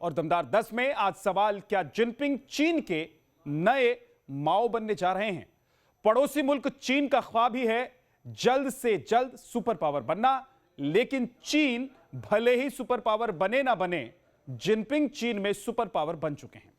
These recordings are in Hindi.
और दमदार 10 में आज सवाल, क्या जिनपिंग चीन के नए माओ बनने जा रहे हैं? पड़ोसी मुल्क चीन का ख्वाब ही है जल्द से जल्द सुपर पावर बनना, लेकिन चीन भले ही सुपर पावर बने ना बने, जिनपिंग चीन में सुपर पावर बन चुके हैं।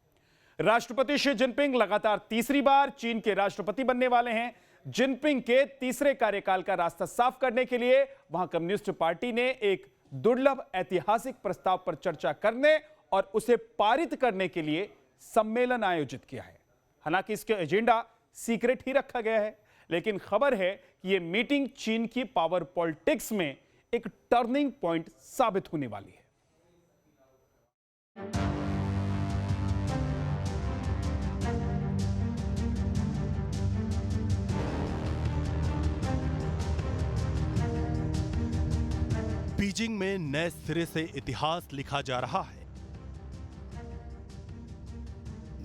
राष्ट्रपति शी जिनपिंग लगातार तीसरी बार चीन के राष्ट्रपति बनने वाले हैं। जिनपिंग के तीसरे कार्यकाल का रास्ता साफ करने के लिए वहां कम्युनिस्ट पार्टी ने एक दुर्लभ ऐतिहासिक प्रस्ताव पर चर्चा करने और उसे पारित करने के लिए सम्मेलन आयोजित किया है। हालांकि इसके एजेंडा सीक्रेट ही रखा गया है, लेकिन खबर है कि यह मीटिंग चीन की पावर पॉलिटिक्स में एक टर्निंग पॉइंट साबित होने वाली है। बीजिंग में नए सिरे से इतिहास लिखा जा रहा है।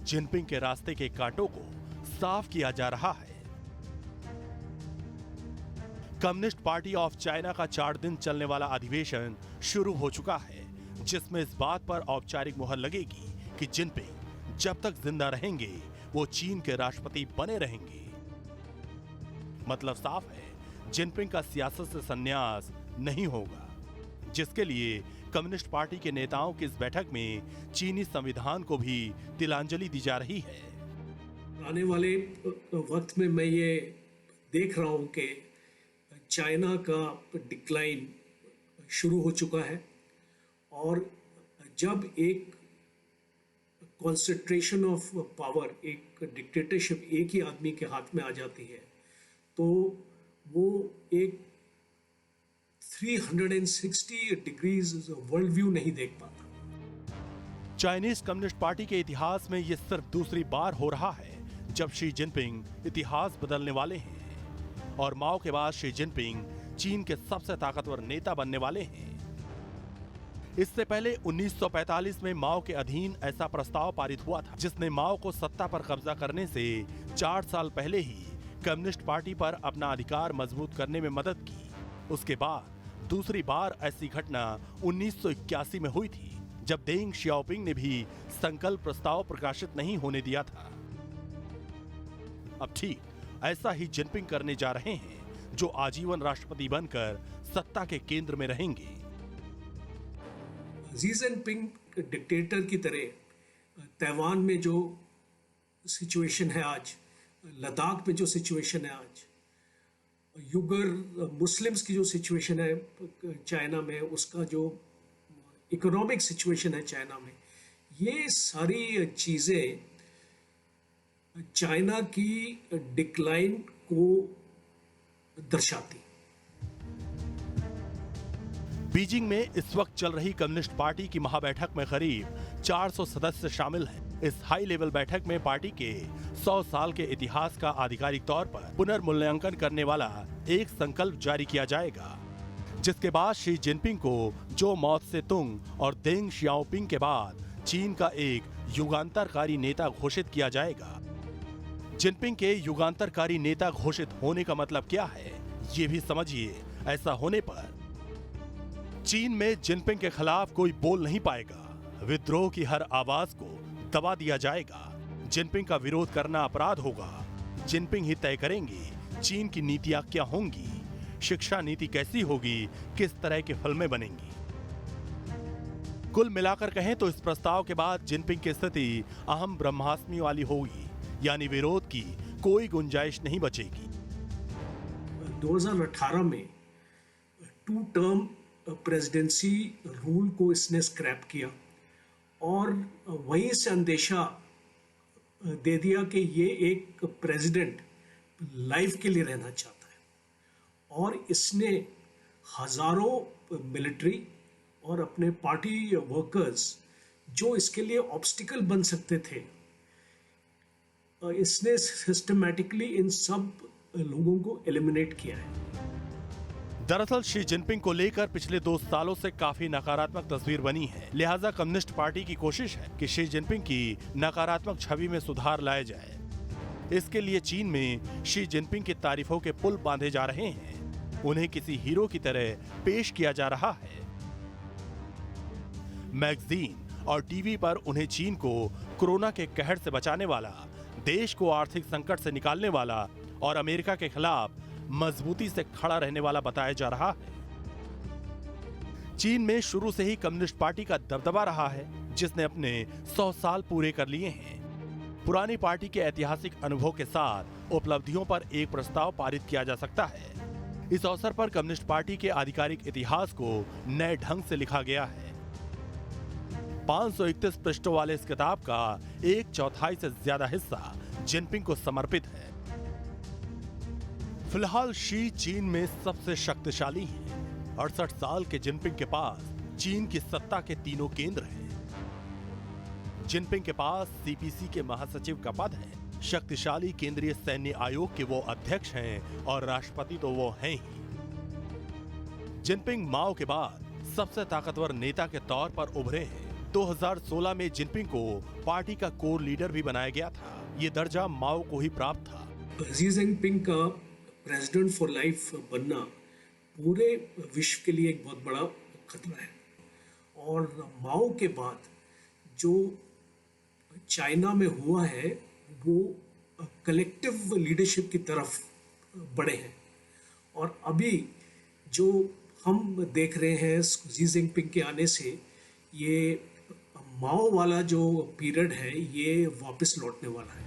जिनपिंग के रास्ते के कांटों को साफ किया जा रहा है। कम्युनिस्ट पार्टी ऑफ चाइना का 4 दिन चलने वाला अधिवेशन शुरू हो चुका है, जिसमें इस बात पर औपचारिक मुहर लगेगी कि जिनपिंग जब तक जिंदा रहेंगे वो चीन के राष्ट्रपति बने रहेंगे। मतलब साफ है, जिनपिंग का सियासत से संन्यास नहीं होगा, जिसके लिए कम्युनिस्ट पार्टी के नेताओं की इस बैठक में चीनी संविधान को भी तिलांजलि दी जा रही है। आने वाले वक्त में मैं ये देख रहा हूं कि चाइना का डिक्लाइन शुरू हो चुका है, और जब एक कॉन्सेंट्रेशन ऑफ पावर, एक डिक्टेटरशिप एक ही आदमी के हाथ में आ जाती है, तो वो एक 360 डिग्रीज वर्ल्ड व्यू नहीं देख पाता। चाइनीज कम्युनिस्ट पार्टी के इतिहास में यह सिर्फ दूसरी बार हो रहा है जब शी जिनपिंग इतिहास बदलने वाले हैं, और माओ के बाद शी जिनपिंग चीन के सबसे ताकतवर नेता बनने वाले हैं। इससे पहले 1945 में माओ के अधीन ऐसा प्रस्ताव पारित हुआ था, जिसने माओ को सत्ता पर कब्जा करने से 4 साल पहले ही कम्युनिस्ट पार्टी पर अपना अधिकार मजबूत करने में मदद की। उसके बाद दूसरी बार ऐसी घटना 1981 में हुई थी, जब देंग शियाओपिंग ने भी संकल्प प्रस्ताव प्रकाशित नहीं होने दिया था। अब ठीक ऐसा ही जिनपिंग करने जा रहे हैं, जो आजीवन राष्ट्रपति बनकर सत्ता के केंद्र में रहेंगे। शी जिनपिंग डिक्टेटर की तरह ताइवान में जो सिचुएशन है आज, लद्दाख में जो सिचुएशन है आज, युगर मुस्लिम्स की जो सिचुएशन है चाइना में, उसका जो इकोनॉमिक सिचुएशन है चाइना में, ये सारी चीजें चाइना की डिक्लाइन को दर्शाती। बीजिंग में इस वक्त चल रही कम्युनिस्ट पार्टी की महाबैठक में करीब 400 सदस्य शामिल हैं। इस हाई लेवल बैठक में पार्टी के 100 साल के इतिहास का आधिकारिक तौर पर पुनर्मूल्यांकन करने वाला एक संकल्प जारी किया जाएगा, जिसके बाद शी जिनपिंग को जो माओ त्से तुंग और देंग शियाओपिंग के बाद चीन का एक युगांतरकारी नेता घोषित किया जाएगा। जिनपिंग के युगांतरकारी नेता घोषित होने का मतलब क्या है, ये भी समझिए। ऐसा होने पर चीन में जिनपिंग के खिलाफ कोई बोल नहीं पाएगा। विद्रोह की हर आवाज को दबा दिया जाएगा। जिनपिंग का विरोध करना अपराध होगा। जिनपिंग ही तय करेंगे चीन की नीतियां क्या होंगी, शिक्षा नीति कैसी होगी, किस तरह की फिल्में बनेंगी। कुल मिलाकर कहें तो इस प्रस्ताव के बाद जिनपिंग की स्थिति अहम ब्रह्मास्मि वाली होगी, यानी विरोध की कोई गुंजाइश नहीं बचेगी। 2018 में 2 टर्म प्रेसिडेंसी रूल को इसने स्क्रैप किया, और वहीं से अंदेशा दे दिया कि ये एक प्रेसिडेंट लाइफ के लिए रहना चाहता है, और इसने हजारों मिलिट्री और अपने पार्टी वर्कर्स जो इसके लिए ऑब्स्टिकल बन सकते थे, इसने सिस्टमैटिकली इन सब लोगों को एलिमिनेट किया है। दरअसल शी जिनपिंग को लेकर पिछले 2 सालों से काफी नकारात्मक तस्वीर बनी है। लिहाजा कम्युनिस्ट पार्टी की कोशिश है कि शी जिनपिंग की नकारात्मक छवि में सुधार लाया जाए। इसके लिए चीन में शी जिनपिंग की तारीफों के पुल बांधे जा रहे हैं। उन्हें किसी हीरो की तरह पेश किया जा रहा है। मैगजीन और टीवी पर उन्हें चीन को कोरोना के कहर से बचाने वाला, देश को आर्थिक संकट से निकालने वाला और अमेरिका के खिलाफ मजबूती से खड़ा रहने वाला बताया जा रहा है। चीन में शुरू से ही कम्युनिस्ट पार्टी का दबदबा रहा है, जिसने अपने 100 साल पूरे कर लिए हैं। पुरानी पार्टी के ऐतिहासिक अनुभव के साथ उपलब्धियों पर एक प्रस्ताव पारित किया जा सकता है। इस अवसर पर कम्युनिस्ट पार्टी के आधिकारिक इतिहास को नए ढंग से लिखा गया है। 531 पृष्ठों वाले इस किताब का 1/4 से ज्यादा हिस्सा जिनपिंग को समर्पित है। फिलहाल शी चीन में सबसे शक्तिशाली हैं। 68 साल के जिनपिंग के पास चीन की सत्ता के तीनों केंद्र हैं। जिनपिंग के पास सीपीसी के महासचिव का पद है, शक्तिशाली केंद्रीय सैन्य आयोग के वो अध्यक्ष हैं और राष्ट्रपति तो वो हैं ही। जिनपिंग माओ के बाद सबसे ताकतवर नेता के तौर पर उभरे हैं। 2016 में जिनपिंग को पार्टी का कोर लीडर भी बनाया गया था। ये दर्जा माओ को ही प्राप्त था। शी जिनपिंग का प्रेसिडेंट फॉर लाइफ बनना पूरे विश्व के लिए एक बहुत बड़ा खतरा है। और माओ के बाद जो चाइना में हुआ है वो कलेक्टिव लीडरशिप की तरफ बढ़े हैं। और अभी जो हम देख रहे हैं शी जिनपिंग के आने से, ये माओ वाला जो पीरियड है ये वापस लौटने वाला है।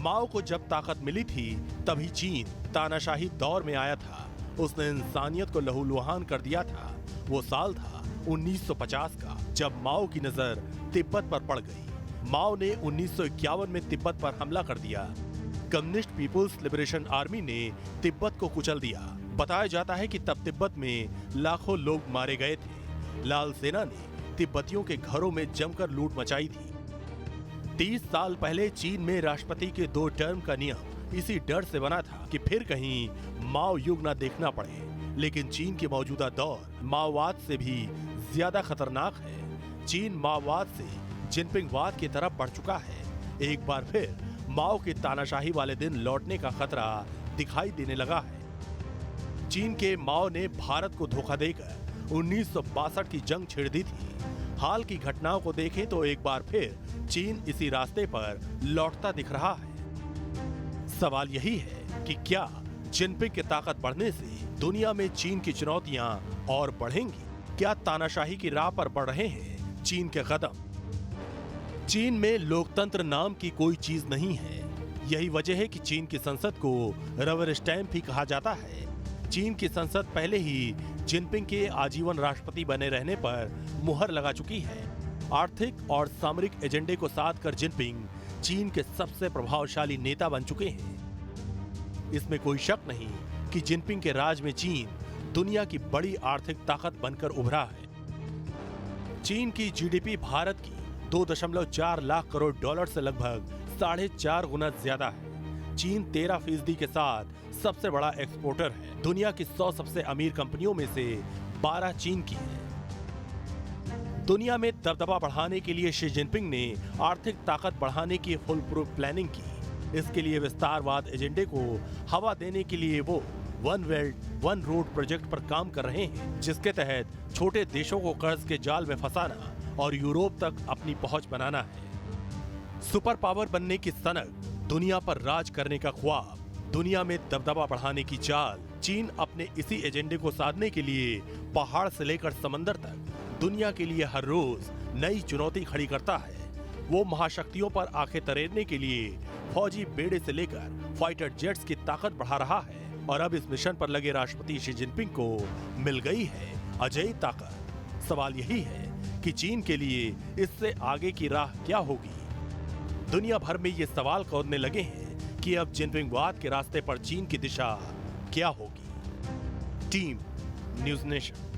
माओ को जब ताकत मिली थी तभी चीन तानाशाही दौर में आया था। उसने इंसानियत को लहूलुहान कर दिया था। वो साल था 1950 का, जब माओ की नजर तिब्बत पर पड़ गई। माओ ने 1951 में तिब्बत पर हमला कर दिया। कम्युनिस्ट पीपुल्स लिबरेशन आर्मी ने तिब्बत को कुचल दिया। बताया जाता है कि तब तिब्बत में लाखों लोग मारे गए थे। लाल सेना ने तिब्बतियों के घरों में जमकर लूट मचाई थी। 30 साल पहले चीन में राष्ट्रपति के 2 टर्म का नियम इसी डर से बना था कि फिर कहीं माओ युग न देखना पड़े। लेकिन चीन के मौजूदा दौर माओवाद से भी ज्यादा खतरनाक है। चीन माओवाद से जिनपिंगवाद की तरफ बढ़ चुका है। एक बार फिर माओ के तानाशाही वाले दिन लौटने का खतरा दिखाई देने लगा है। चीन के माओ ने भारत को धोखा देकर 1962 की जंग छेड़ दी थी। हाल की घटनाओं को देखें तो एक बार फिर चीन इसी रास्ते पर लौटता दिख रहा है। सवाल यही है कि क्या जिनपिंग की ताकत बढ़ने से दुनिया में चीन की चुनौतियां और बढ़ेंगी? क्या तानाशाही की राह पर बढ़ रहे हैं चीन के कदम? चीन में लोकतंत्र नाम की कोई चीज नहीं है। यही वजह है कि चीन की संसद को रबर स्टैंप ही कहा जाता है। चीन की संसद पहले ही जिनपिंग के आजीवन राष्ट्रपति बने रहने पर मुहर लगा चुकी है। आर्थिक और सामरिक एजेंडे को साध कर जिनपिंग चीन के सबसे प्रभावशाली नेता बन चुके हैं। इसमें कोई शक नहीं कि जिनपिंग के राज में चीन दुनिया की बड़ी आर्थिक ताकत बनकर उभरा है। चीन की जीडीपी भारत की 2.4 लाख करोड़ डॉलर से लगभग 4.5 गुना ज्यादा है। चीन 13% के साथ सबसे बड़ा एक्सपोर्टर है। दुनिया की 100 सबसे अमीर कंपनियों में से 12 चीन की है। दुनिया में दबदबा बढ़ाने के लिए शी जिनपिंग ने आर्थिक ताकत बढ़ाने की फुल प्रूफ प्लानिंग की। इसके लिए विस्तारवाद एजेंडे को हवा देने के लिए वो one belt one road project पर काम कर रहे हैं, जिसके तहत छोटे देशों को कर्ज के जाल में फंसाना और यूरोप तक अपनी पहुंच बनाना है। सुपर पावर बनने की सनक, दुनिया पर राज करने का ख्वाब, दुनिया में दबदबा बढ़ाने की चाल। चीन अपने इसी एजेंडे को साधने के लिए पहाड़ से लेकर समंदर तक दुनिया के लिए हर रोज नई चुनौती खड़ी करता है। वो महाशक्तियों पर आंखें तरेरने के लिए फौजी बेड़े से लेकर फाइटर जेट्स की ताकत बढ़ा रहा है। और अब इस मिशन पर लगे राष्ट्रपति शी जिनपिंग को मिल गई है अजयी ताकत। सवाल यही है कि चीन के लिए इससे आगे की राह क्या होगी? दुनिया भर में ये सवाल कौंधने लगे हैं कि अब जिनपिंगवाद के रास्ते पर चीन की दिशा क्या होगी? Team news nation.